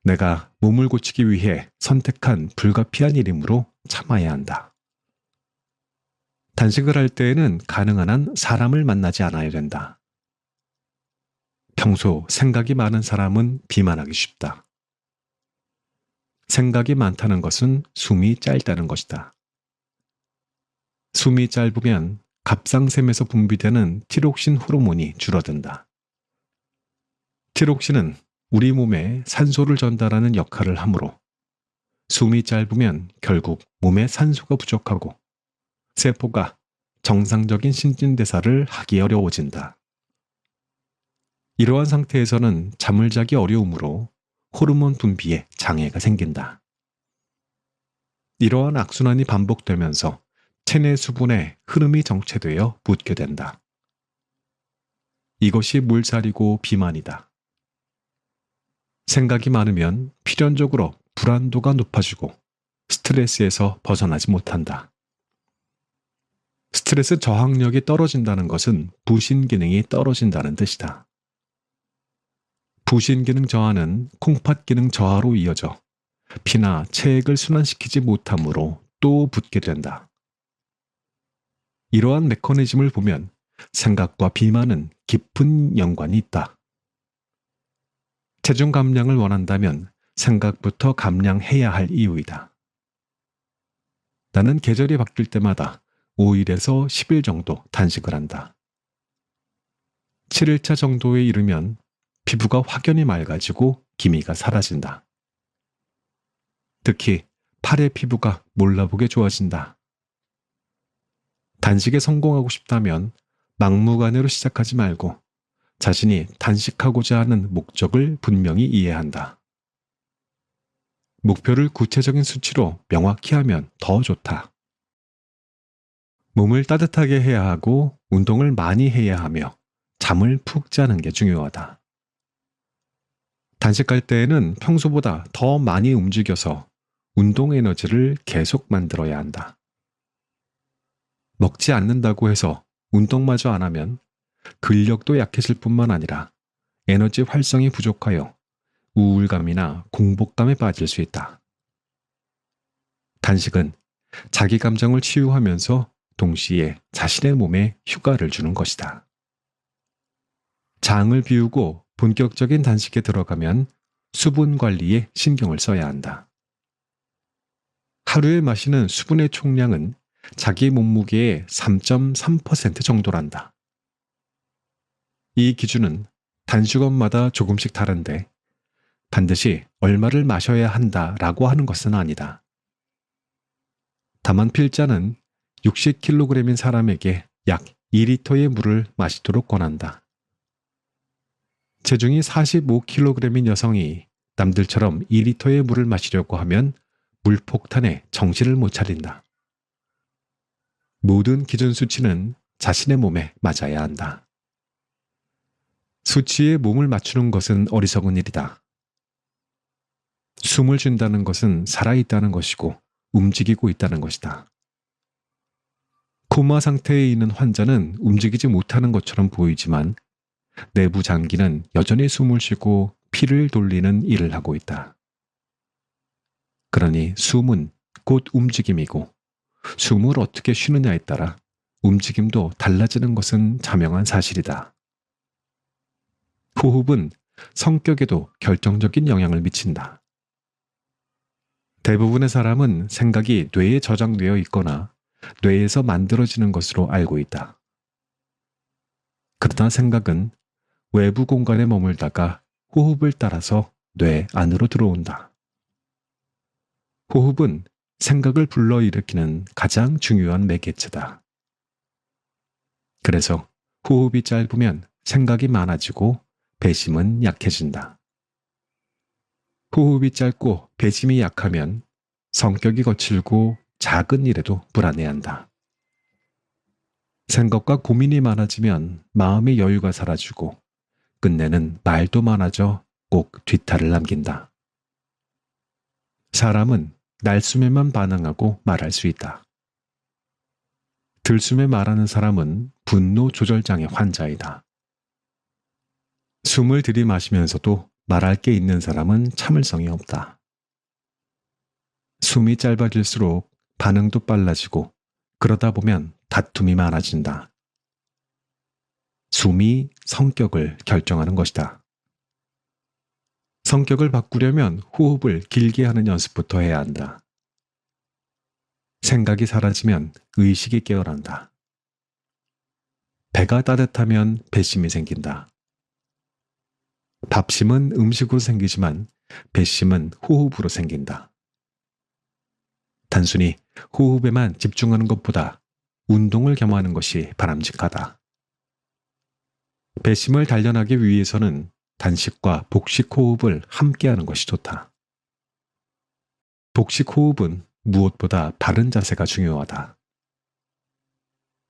내가 몸을 고치기 위해 선택한 불가피한 일이므로 참아야 한다. 단식을 할 때에는 가능한 한 사람을 만나지 않아야 된다. 평소 생각이 많은 사람은 비만하기 쉽다. 생각이 많다는 것은 숨이 짧다는 것이다. 숨이 짧으면 갑상샘에서 분비되는 티록신 호르몬이 줄어든다. 티록신은 우리 몸에 산소를 전달하는 역할을 하므로 숨이 짧으면 결국 몸에 산소가 부족하고 세포가 정상적인 신진대사를 하기 어려워진다. 이러한 상태에서는 잠을 자기 어려우므로 호르몬 분비에 장애가 생긴다. 이러한 악순환이 반복되면서 체내 수분의 흐름이 정체되어 붓게 된다. 이것이 물살이고 비만이다. 생각이 많으면 필연적으로 불안도가 높아지고 스트레스에서 벗어나지 못한다. 스트레스 저항력이 떨어진다는 것은 부신 기능이 떨어진다는 뜻이다. 부신 기능 저하는 콩팥 기능 저하로 이어져 피나 체액을 순환시키지 못하므로 또 붓게 된다. 이러한 메커니즘을 보면 생각과 비만은 깊은 연관이 있다. 체중 감량을 원한다면 생각부터 감량해야 할 이유이다. 나는 계절이 바뀔 때마다 5일에서 10일 정도 단식을 한다. 7일차 정도에 이르면 피부가 확연히 맑아지고 기미가 사라진다. 특히 팔의 피부가 몰라보게 좋아진다. 단식에 성공하고 싶다면 막무가내로 시작하지 말고 자신이 단식하고자 하는 목적을 분명히 이해한다. 목표를 구체적인 수치로 명확히 하면 더 좋다. 몸을 따뜻하게 해야 하고 운동을 많이 해야 하며 잠을 푹 자는 게 중요하다. 단식할 때에는 평소보다 더 많이 움직여서 운동 에너지를 계속 만들어야 한다. 먹지 않는다고 해서 운동마저 안 하면 근력도 약해질 뿐만 아니라 에너지 활성이 부족하여 우울감이나 공복감에 빠질 수 있다. 단식은 자기 감정을 치유하면서 동시에 자신의 몸에 휴가를 주는 것이다. 장을 비우고 본격적인 단식에 들어가면 수분 관리에 신경을 써야 한다. 하루에 마시는 수분의 총량은 자기 몸무게의 3.3% 정도란다. 이 기준은 단식원마다 조금씩 다른데 반드시 얼마를 마셔야 한다라고 하는 것은 아니다. 다만 필자는 60kg인 사람에게 약 2리터의 물을 마시도록 권한다. 체중이 45kg인 여성이 남들처럼 2리터의 물을 마시려고 하면 물폭탄에 정신을 못 차린다. 모든 기준 수치는 자신의 몸에 맞아야 한다. 수치에 몸을 맞추는 것은 어리석은 일이다. 숨을 쉰다는 것은 살아있다는 것이고 움직이고 있다는 것이다. 코마 상태에 있는 환자는 움직이지 못하는 것처럼 보이지만 내부 장기는 여전히 숨을 쉬고 피를 돌리는 일을 하고 있다. 그러니 숨은 곧 움직임이고 숨을 어떻게 쉬느냐에 따라 움직임도 달라지는 것은 자명한 사실이다. 호흡은 성격에도 결정적인 영향을 미친다. 대부분의 사람은 생각이 뇌에 저장되어 있거나 뇌에서 만들어지는 것으로 알고 있다. 그러나 생각은 외부 공간에 머물다가 호흡을 따라서 뇌 안으로 들어온다. 호흡은 생각을 불러일으키는 가장 중요한 매개체다. 그래서 호흡이 짧으면 생각이 많아지고 배심은 약해진다. 호흡이 짧고 배심이 약하면 성격이 거칠고 작은 일에도 불안해한다. 생각과 고민이 많아지면 마음의 여유가 사라지고 끝내는 말도 많아져 꼭 뒤탈을 남긴다. 사람은 날숨에만 반응하고 말할 수 있다. 들숨에 말하는 사람은 분노 조절장애 환자이다. 숨을 들이마시면서도 말할 게 있는 사람은 참을성이 없다. 숨이 짧아질수록 반응도 빨라지고 그러다 보면 다툼이 많아진다. 숨이 성격을 결정하는 것이다. 성격을 바꾸려면 호흡을 길게 하는 연습부터 해야 한다. 생각이 사라지면 의식이 깨어난다. 배가 따뜻하면 배심이 생긴다. 밥심은 음식으로 생기지만 배심은 호흡으로 생긴다. 단순히 호흡에만 집중하는 것보다 운동을 겸하는 것이 바람직하다. 배심을 단련하기 위해서는 단식과 복식 호흡을 함께하는 것이 좋다. 복식 호흡은 무엇보다 바른 자세가 중요하다.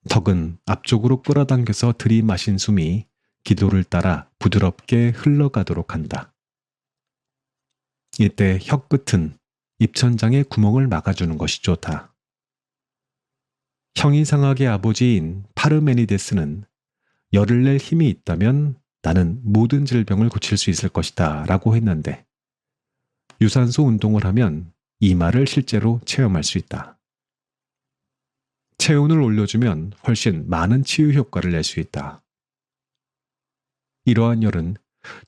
턱은 앞쪽으로 끌어당겨서 들이마신 숨이 기도를 따라 부드럽게 흘러가도록 한다. 이때 혀끝은 입천장의 구멍을 막아주는 것이 좋다. 형이상학의 아버지인 파르메니데스는 열을 낼 힘이 있다면 나는 모든 질병을 고칠 수 있을 것이다 라고 했는데 유산소 운동을 하면 이 말을 실제로 체험할 수 있다. 체온을 올려주면 훨씬 많은 치유 효과를 낼 수 있다. 이러한 열은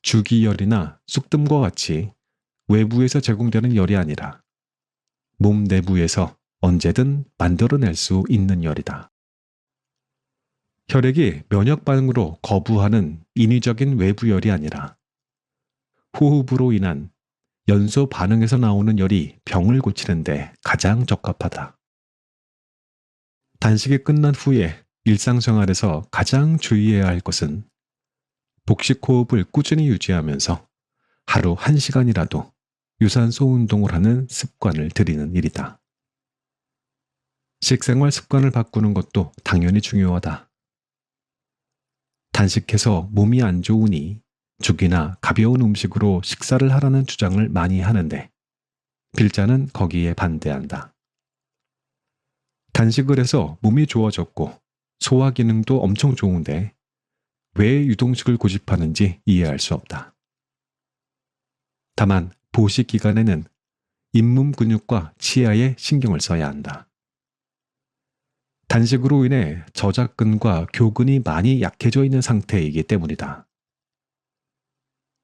주기열이나 쑥뜸과 같이 외부에서 제공되는 열이 아니라 몸 내부에서 언제든 만들어낼 수 있는 열이다. 혈액이 면역 반응으로 거부하는 인위적인 외부 열이 아니라 호흡으로 인한 연소 반응에서 나오는 열이 병을 고치는데 가장 적합하다. 단식이 끝난 후에 일상생활에서 가장 주의해야 할 것은 복식 호흡을 꾸준히 유지하면서 하루 1시간이라도 유산소 운동을 하는 습관을 들이는 일이다. 식생활 습관을 바꾸는 것도 당연히 중요하다. 단식해서 몸이 안 좋으니 죽이나 가벼운 음식으로 식사를 하라는 주장을 많이 하는데 필자는 거기에 반대한다. 단식을 해서 몸이 좋아졌고 소화 기능도 엄청 좋은데 왜 유동식을 고집하는지 이해할 수 없다. 다만 보식 기간에는 잇몸 근육과 치아에 신경을 써야 한다. 단식으로 인해 저작근과 교근이 많이 약해져 있는 상태이기 때문이다.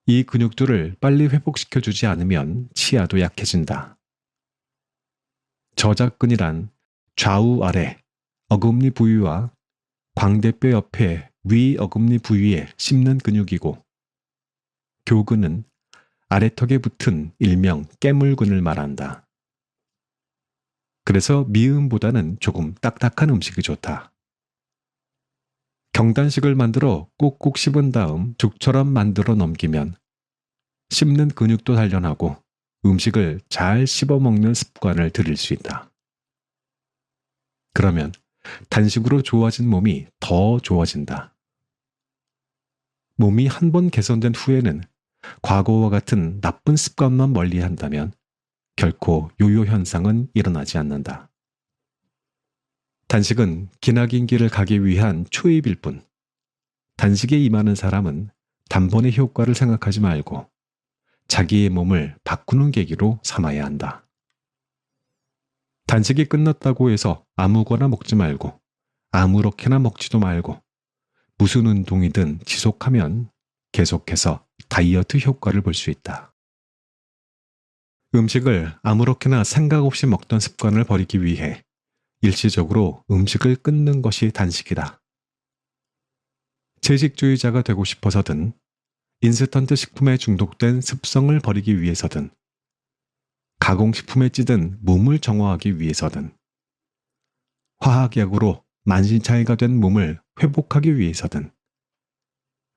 이 근육들을 빨리 회복시켜주지 않으면 치아도 약해진다. 저작근이란 좌우 아래 어금니 부위와 광대뼈 옆에 위 어금니 부위에 씹는 근육이고 교근은 아래턱에 붙은 일명 깨물근을 말한다. 그래서 미음보다는 조금 딱딱한 음식이 좋다. 경단식을 만들어 꼭꼭 씹은 다음 죽처럼 만들어 넘기면 씹는 근육도 단련하고 음식을 잘 씹어먹는 습관을 들일 수 있다. 그러면 단식으로 좋아진 몸이 더 좋아진다. 몸이 한 번 개선된 후에는 과거와 같은 나쁜 습관만 멀리한다면 결코 요요 현상은 일어나지 않는다. 단식은 기나긴 길을 가기 위한 초입일 뿐, 단식에 임하는 사람은 단번의 효과를 생각하지 말고 자기의 몸을 바꾸는 계기로 삼아야 한다. 단식이 끝났다고 해서 아무거나 먹지 말고 아무렇게나 먹지도 말고 무슨 운동이든 지속하면 계속해서 다이어트 효과를 볼 수 있다. 음식을 아무렇게나 생각 없이 먹던 습관을 버리기 위해 일시적으로 음식을 끊는 것이 단식이다. 채식주의자가 되고 싶어서든 인스턴트 식품에 중독된 습성을 버리기 위해서든 가공식품에 찌든 몸을 정화하기 위해서든 화학약으로 만신창이가 된 몸을 회복하기 위해서든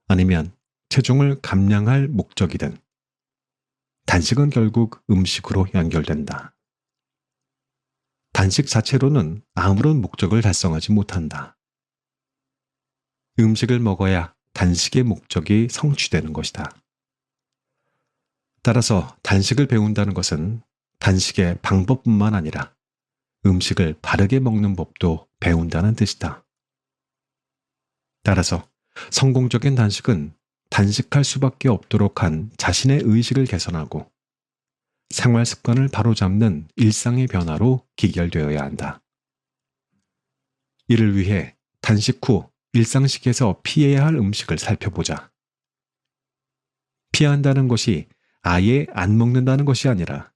아니면 체중을 감량할 목적이든 단식은 결국 음식으로 연결된다. 단식 자체로는 아무런 목적을 달성하지 못한다. 음식을 먹어야 단식의 목적이 성취되는 것이다. 따라서 단식을 배운다는 것은 단식의 방법뿐만 아니라 음식을 바르게 먹는 법도 배운다는 뜻이다. 따라서 성공적인 단식은 단식할 수밖에 없도록 한 자신의 의식을 개선하고 생활 습관을 바로잡는 일상의 변화로 기결되어야 한다. 이를 위해 단식 후 일상식에서 피해야 할 음식을 살펴보자. 피한다는 것이 아예 안 먹는다는 것이 아니라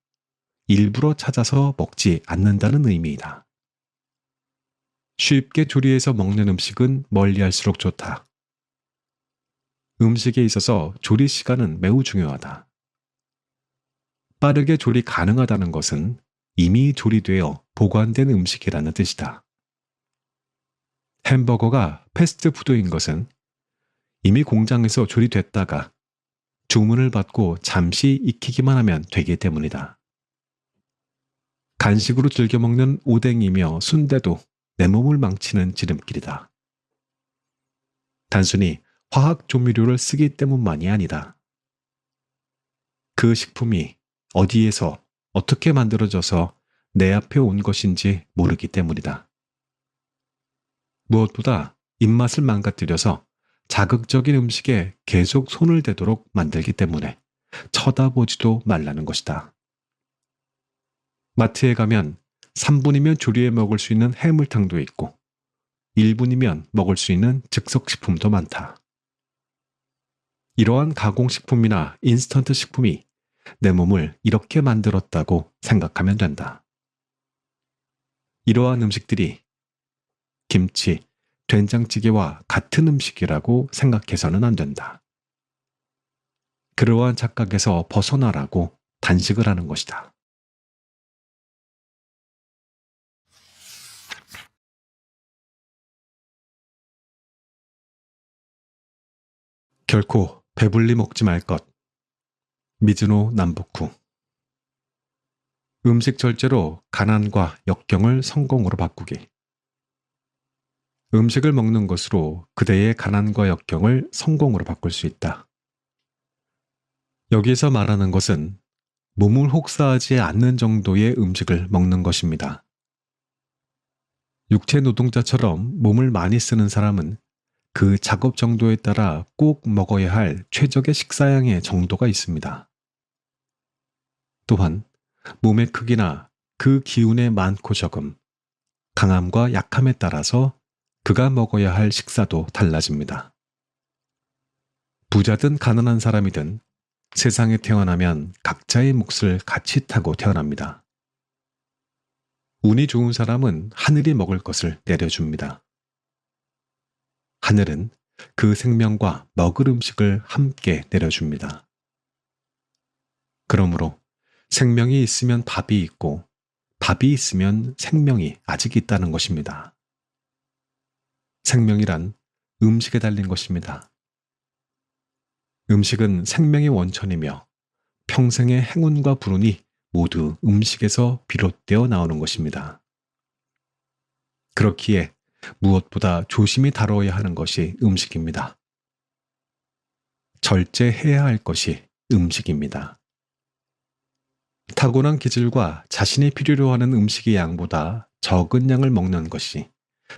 일부러 찾아서 먹지 않는다는 의미이다. 쉽게 조리해서 먹는 음식은 멀리할수록 좋다. 음식에 있어서 조리 시간은 매우 중요하다. 빠르게 조리 가능하다는 것은 이미 조리되어 보관된 음식이라는 뜻이다. 햄버거가 패스트푸드인 것은 이미 공장에서 조리됐다가 주문을 받고 잠시 익히기만 하면 되기 때문이다. 간식으로 즐겨 먹는 오뎅이며 순대도 내 몸을 망치는 지름길이다. 단순히 화학 조미료를 쓰기 때문만이 아니다. 그 식품이 어디에서 어떻게 만들어져서 내 앞에 온 것인지 모르기 때문이다. 무엇보다 입맛을 망가뜨려서 자극적인 음식에 계속 손을 대도록 만들기 때문에 쳐다보지도 말라는 것이다. 마트에 가면 3분이면 조리해 먹을 수 있는 해물탕도 있고 1분이면 먹을 수 있는 즉석식품도 많다. 이러한 가공식품이나 인스턴트 식품이 내 몸을 이렇게 만들었다고 생각하면 된다. 이러한 음식들이 김치, 된장찌개와 같은 음식이라고 생각해서는 안 된다. 그러한 착각에서 벗어나라고 단식을 하는 것이다. 결코 배불리 먹지 말 것. 미즈노 남북후. 음식 절제로 가난과 역경을 성공으로 바꾸기. 음식을 먹는 것으로 그대의 가난과 역경을 성공으로 바꿀 수 있다. 여기서 말하는 것은 몸을 혹사하지 않는 정도의 음식을 먹는 것입니다. 육체 노동자처럼 몸을 많이 쓰는 사람은 그 작업 정도에 따라 꼭 먹어야 할 최적의 식사량의 정도가 있습니다. 또한 몸의 크기나 그 기운의 많고 적음, 강함과 약함에 따라서 그가 먹어야 할 식사도 달라집니다. 부자든 가난한 사람이든 세상에 태어나면 각자의 몫을 같이 타고 태어납니다. 운이 좋은 사람은 하늘이 먹을 것을 내려줍니다. 하늘은 그 생명과 먹을 음식을 함께 내려줍니다. 그러므로 생명이 있으면 밥이 있고 밥이 있으면 생명이 아직 있다는 것입니다. 생명이란 음식에 달린 것입니다. 음식은 생명의 원천이며 평생의 행운과 불운이 모두 음식에서 비롯되어 나오는 것입니다. 그렇기에 무엇보다 조심히 다뤄야 하는 것이 음식입니다. 절제해야 할 것이 음식입니다. 타고난 기질과 자신이 필요로 하는 음식의 양보다 적은 양을 먹는 것이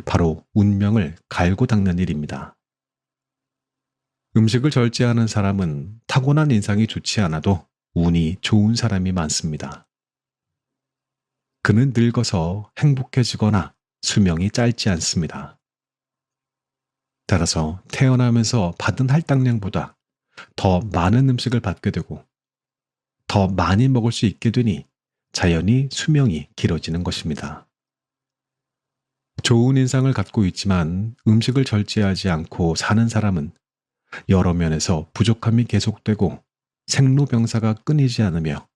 바로 운명을 갈고 닦는 일입니다. 음식을 절제하는 사람은 타고난 인상이 좋지 않아도 운이 좋은 사람이 많습니다. 그는 늙어서 행복해지거나 수명이 짧지 않습니다. 따라서 태어나면서 받은 할당량보다 더 많은 음식을 받게 되고 더 많이 먹을 수 있게 되니 자연히 수명이 길어지는 것입니다. 좋은 인상을 갖고 있지만 음식을 절제하지 않고 사는 사람은 여러 면에서 부족함이 계속되고 생로병사가 끊이지 않으며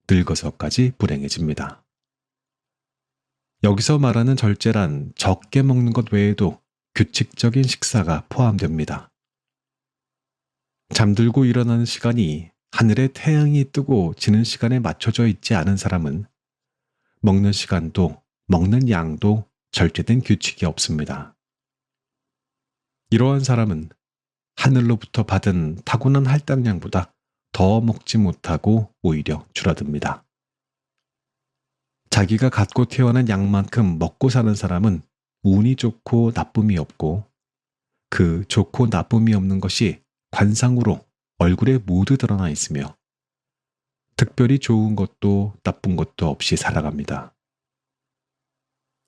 늙어서까지 불행해집니다. 여기서 말하는 절제란 적게 먹는 것 외에도 규칙적인 식사가 포함됩니다. 잠들고 일어나는 시간이 하늘에 태양이 뜨고 지는 시간에 맞춰져 있지 않은 사람은 먹는 시간도 먹는 양도 절제된 규칙이 없습니다. 이러한 사람은 하늘로부터 받은 타고난 할당량보다 더 먹지 못하고 오히려 줄어듭니다. 자기가 갖고 태어난 양만큼 먹고 사는 사람은 운이 좋고 나쁨이 없고 그 좋고 나쁨이 없는 것이 관상으로 얼굴에 모두 드러나 있으며 특별히 좋은 것도 나쁜 것도 없이 살아갑니다.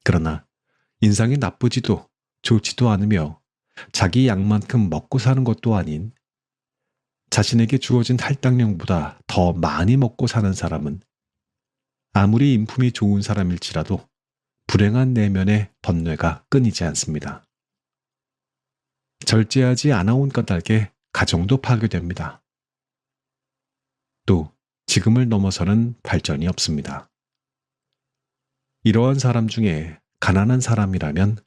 그러나 인상이 나쁘지도 좋지도 않으며 자기 양만큼 먹고 사는 것도 아닌 자신에게 주어진 할당량보다 더 많이 먹고 사는 사람은 아무리 인품이 좋은 사람일지라도 불행한 내면의 번뇌가 끊이지 않습니다. 절제하지 않아온 까닭에 가정도 파괴됩니다. 또 지금을 넘어서는 발전이 없습니다. 이러한 사람 중에 가난한 사람이라면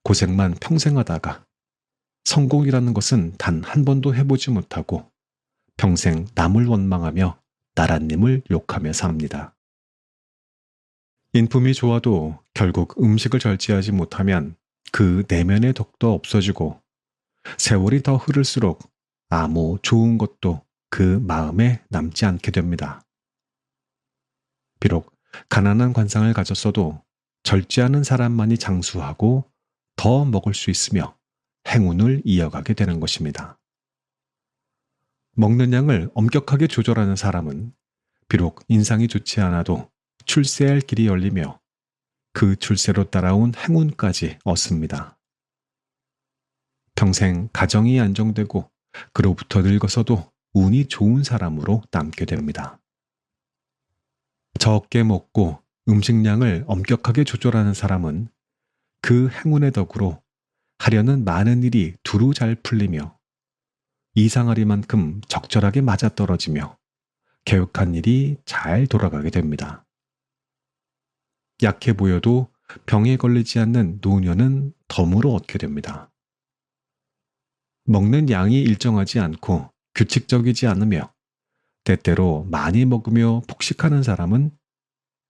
고생만 평생 하다가 성공이라는 것은 단 한 번도 해보지 못하고 평생 남을 원망하며 나랏님을 욕하며 삽니다. 인품이 좋아도 결국 음식을 절제하지 못하면 그 내면의 덕도 없어지고 세월이 더 흐를수록 아무 좋은 것도 그 마음에 남지 않게 됩니다. 비록 가난한 관상을 가졌어도 절제하는 사람만이 장수하고 더 먹을 수 있으며 행운을 이어가게 되는 것입니다. 먹는 양을 엄격하게 조절하는 사람은 비록 인상이 좋지 않아도 출세할 길이 열리며 그 출세로 따라온 행운까지 얻습니다. 평생 가정이 안정되고 그로부터 늙어서도 운이 좋은 사람으로 남게 됩니다. 적게 먹고 음식량을 엄격하게 조절하는 사람은 그 행운의 덕으로 하려는 많은 일이 두루 잘 풀리며 이상하리만큼 적절하게 맞아떨어지며 계획한 일이 잘 돌아가게 됩니다. 약해 보여도 병에 걸리지 않는 노년은 덤으로 얻게 됩니다. 먹는 양이 일정하지 않고 규칙적이지 않으며 때때로 많이 먹으며 폭식하는 사람은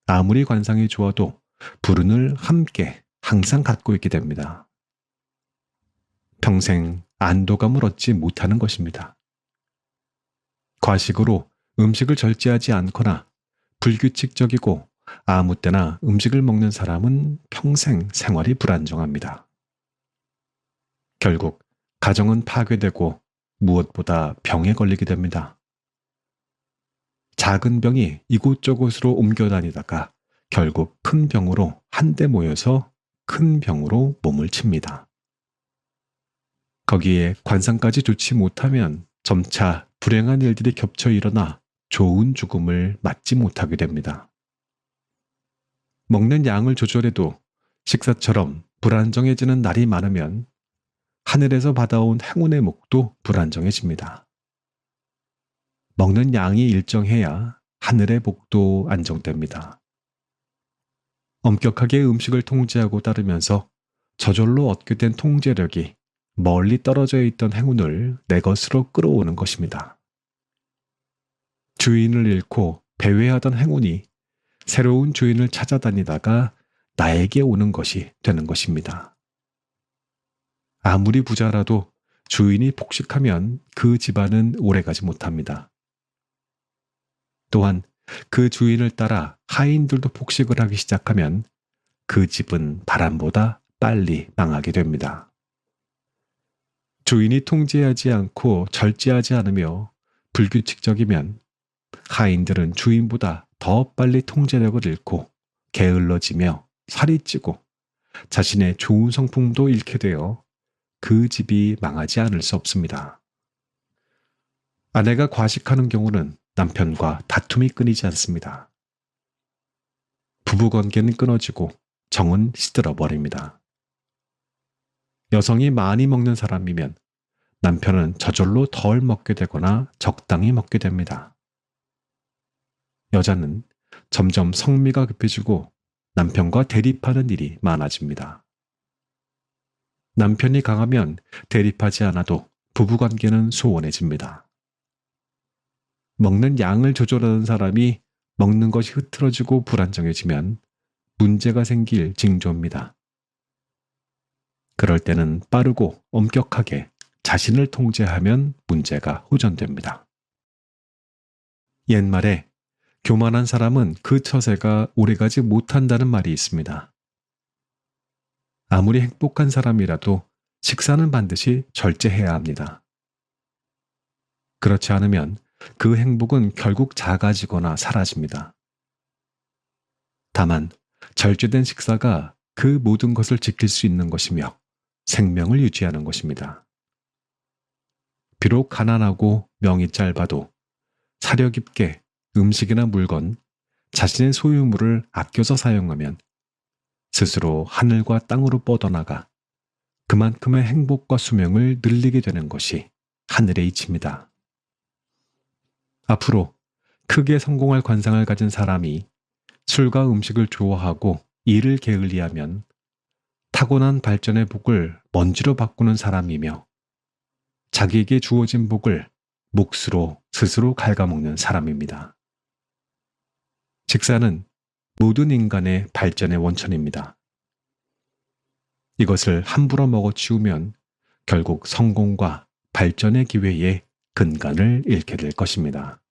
아무리 관상이 좋아도 불운을 함께 항상 갖고 있게 됩니다. 평생 안도감을 얻지 못하는 것입니다. 과식으로 음식을 절제하지 않거나 불규칙적이고 아무 때나 음식을 먹는 사람은 평생 생활이 불안정합니다. 결국 가정은 파괴되고 무엇보다 병에 걸리게 됩니다. 작은 병이 이곳저곳으로 옮겨 다니다가 결국 큰 병으로 한데 모여서 큰 병으로 몸을 칩니다. 거기에 관상까지 좋지 못하면 점차 불행한 일들이 겹쳐 일어나 좋은 죽음을 맞지 못하게 됩니다. 먹는 양을 조절해도 식사처럼 불안정해지는 날이 많으면 하늘에서 받아온 행운의 목도 불안정해집니다. 먹는 양이 일정해야 하늘의 복도 안정됩니다. 엄격하게 음식을 통제하고 따르면서 저절로 얻게 된 통제력이 멀리 떨어져 있던 행운을 내 것으로 끌어오는 것입니다. 주인을 잃고 배회하던 행운이 새로운 주인을 찾아다니다가 나에게 오는 것이 되는 것입니다. 아무리 부자라도 주인이 폭식하면 그 집안은 오래가지 못합니다. 또한 그 주인을 따라 하인들도 폭식을 하기 시작하면 그 집은 바람보다 빨리 망하게 됩니다. 주인이 통제하지 않고 절제하지 않으며 불규칙적이면 하인들은 주인보다 더 빨리 통제력을 잃고 게을러지며 살이 찌고 자신의 좋은 성품도 잃게 되어 그 집이 망하지 않을 수 없습니다. 아내가 과식하는 경우는 남편과 다툼이 끊이지 않습니다. 부부관계는 끊어지고 정은 시들어 버립니다. 여성이 많이 먹는 사람이면 남편은 저절로 덜 먹게 되거나 적당히 먹게 됩니다. 여자는 점점 성미가 급해지고 남편과 대립하는 일이 많아집니다. 남편이 강하면 대립하지 않아도 부부관계는 소원해집니다. 먹는 양을 조절하는 사람이 먹는 것이 흐트러지고 불안정해지면 문제가 생길 징조입니다. 그럴 때는 빠르고 엄격하게 자신을 통제하면 문제가 호전됩니다. 옛말에 교만한 사람은 그 처세가 오래가지 못한다는 말이 있습니다. 아무리 행복한 사람이라도 식사는 반드시 절제해야 합니다. 그렇지 않으면 그 행복은 결국 작아지거나 사라집니다. 다만 절제된 식사가 그 모든 것을 지킬 수 있는 것이며 생명을 유지하는 것입니다. 비록 가난하고 명이 짧아도 사려 깊게 음식이나 물건, 자신의 소유물을 아껴서 사용하면 스스로 하늘과 땅으로 뻗어나가 그만큼의 행복과 수명을 늘리게 되는 것이 하늘의 이치입니다. 앞으로 크게 성공할 관상을 가진 사람이 술과 음식을 좋아하고 일을 게을리하면 타고난 발전의 복을 먼지로 바꾸는 사람이며 자기에게 주어진 복을 몫으로 스스로 갉아먹는 사람입니다. 식사는 모든 인간의 발전의 원천입니다. 이것을 함부로 먹어치우면 결국 성공과 발전의 기회에 근간을 잃게 될 것입니다.